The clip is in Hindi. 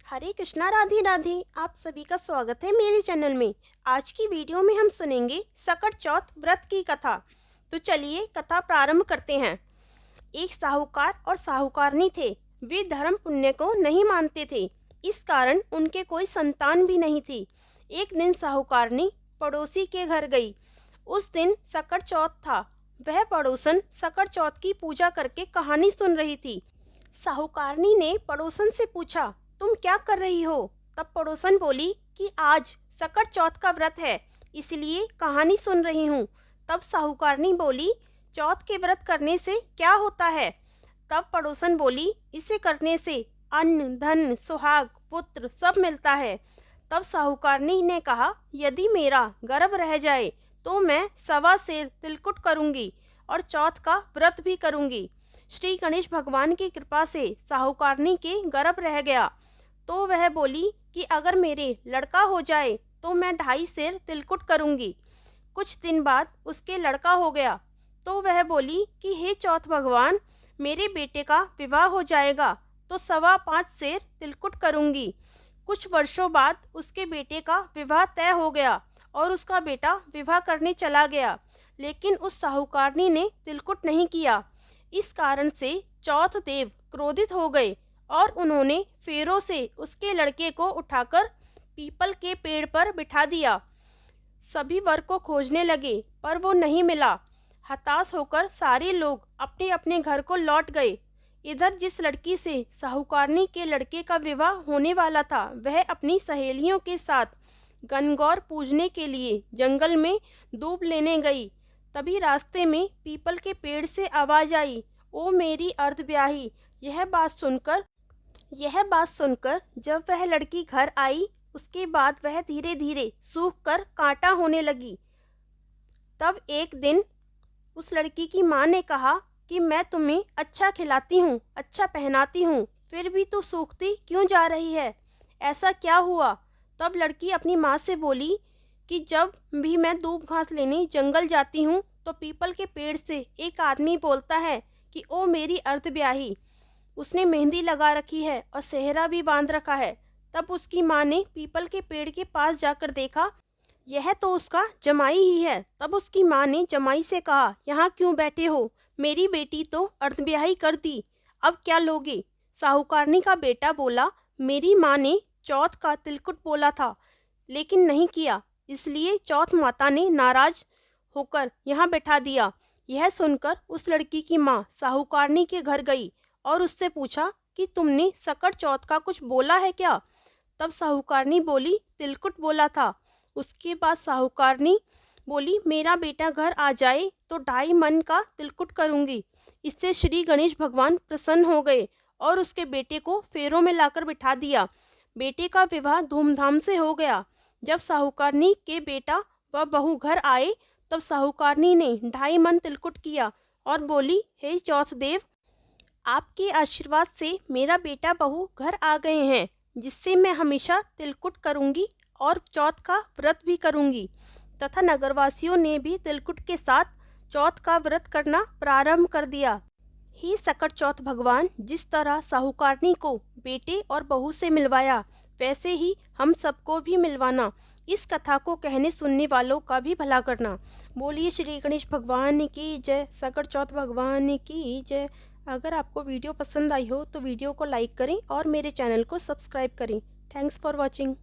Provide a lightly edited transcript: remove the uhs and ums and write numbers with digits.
हरे कृष्णा, राधे राधे। आप सभी का स्वागत है मेरे चैनल में। आज की वीडियो में हम सुनेंगे सकट चौथ व्रत की कथा। तो चलिए कथा प्रारंभ करते हैं। एक साहूकार और साहूकारनी थे। वे धर्म पुण्य को नहीं मानते थे, इस कारण उनके कोई संतान भी नहीं थी। एक दिन साहूकारनी पड़ोसी के घर गई। उस दिन सकट चौथ था। वह पड़ोसन सकट चौथ की पूजा करके कहानी सुन रही थी। साहूकारनी ने पड़ोसन से पूछा, तुम क्या कर रही हो? तब पड़ोसन बोली कि आज सकट चौथ का व्रत है, इसलिए कहानी सुन रही हूँ। तब साहूकारनी बोली, चौथ के व्रत करने से क्या होता है? तब पड़ोसन बोली, इसे करने से अन्न, धन, सुहाग, पुत्र सब मिलता है। तब साहूकारनी ने कहा, यदि मेरा गर्भ रह जाए तो मैं 1.25 सेर तिलकुट करूंगी और चौथ का व्रत भी करूंगी। श्री गणेश भगवान की कृपा से साहूकारनी के गर्भ रह गया। तो वह बोली कि अगर मेरे लड़का हो जाए तो मैं 2.5 सेर तिलकुट करूंगी। कुछ दिन बाद उसके लड़का हो गया तो वह बोली कि हे चौथ भगवान, मेरे बेटे का विवाह हो जाएगा तो 5.25 सेर तिलकुट करूंगी। कुछ वर्षों बाद उसके बेटे का विवाह तय हो गया और उसका बेटा विवाह करने चला गया, लेकिन उस साहूकारनी ने तिलकुट नहीं किया। इस कारण से चौथ देव क्रोधित हो गए और उन्होंने फेरों से उसके लड़के को उठाकर पीपल के पेड़ पर बिठा दिया। सभी वर को खोजने लगे पर वो नहीं मिला। हताश होकर सारे लोग अपने अपने घर को लौट गए। इधर जिस लड़की से साहूकारनी के लड़के का विवाह होने वाला था, वह अपनी सहेलियों के साथ गणगौर पूजने के लिए जंगल में दूब लेने गई। तभी रास्ते में पीपल के पेड़ से आवाज आई, ओ मेरी अर्धब्याही। यह बात सुनकर जब वह लड़की घर आई, उसके बाद वह धीरे धीरे सूख कर कांटा होने लगी। तब एक दिन उस लड़की की माँ ने कहा कि मैं तुम्हें अच्छा खिलाती हूँ, अच्छा पहनाती हूँ, फिर भी तू सूखती क्यों जा रही है? ऐसा क्या हुआ? तब लड़की अपनी माँ से बोली कि जब भी मैं दूब घास लेने जंगल जाती हूँ तो पीपल के पेड़ से एक आदमी बोलता है कि ओ मेरी अर्धब्याही। उसने मेहंदी लगा रखी है और सेहरा भी बांध रखा है। तब उसकी माँ ने पीपल के पेड़ के पास जाकर देखा, यह तो उसका जमाई ही है। तब उसकी माँ ने जमाई से कहा, यहाँ क्यों बैठे हो? मेरी बेटी तो अर्धब्याही कर दी, अब क्या लोगे? साहूकारनी का बेटा बोला, मेरी माँ ने चौथ का तिलकुट बोला था लेकिन नहीं किया, इसलिए चौथ माता ने नाराज होकर यहाँ बैठा दिया। यह सुनकर उस लड़की की माँ साहूकारनी के घर गई और उससे पूछा कि तुमने सकट चौथ का कुछ बोला है क्या? तब साहूकारनी बोली, तिलकुट बोला था। उसके बाद साहूकारनी बोली, मेरा बेटा घर आ जाए तो 2.5 मन का तिलकुट करूंगी। इससे श्री गणेश भगवान प्रसन्न हो गए और उसके बेटे को फेरों में लाकर बिठा दिया। बेटे का विवाह धूमधाम से हो गया। जब साहूकारनी के बेटा व बहू घर आए तब साहूकारनी ने 2.5 मन तिलकुट किया और बोली, हे चौथ देव, आपके आशीर्वाद से मेरा बेटा बहू घर आ गए हैं, जिससे मैं हमेशा तिलकुट करूंगी और चौथ का व्रत भी करूंगी। तथा नगरवासियों ने भी तिलकुट के साथ चौथ का व्रत करना प्रारंभ कर दिया। ही सकट चौथ भगवान, जिस तरह साहूकारनी को बेटे और बहू से मिलवाया, वैसे ही हम सबको भी मिलवाना। इस कथा को कहने सुनने वालों का भी भला करना। बोलिए श्री गणेश भगवान की जय, सकट चौथ भगवान की जय। अगर आपको वीडियो पसंद आई हो तो वीडियो को लाइक करें और मेरे चैनल को सब्सक्राइब करें। Thanks for watching.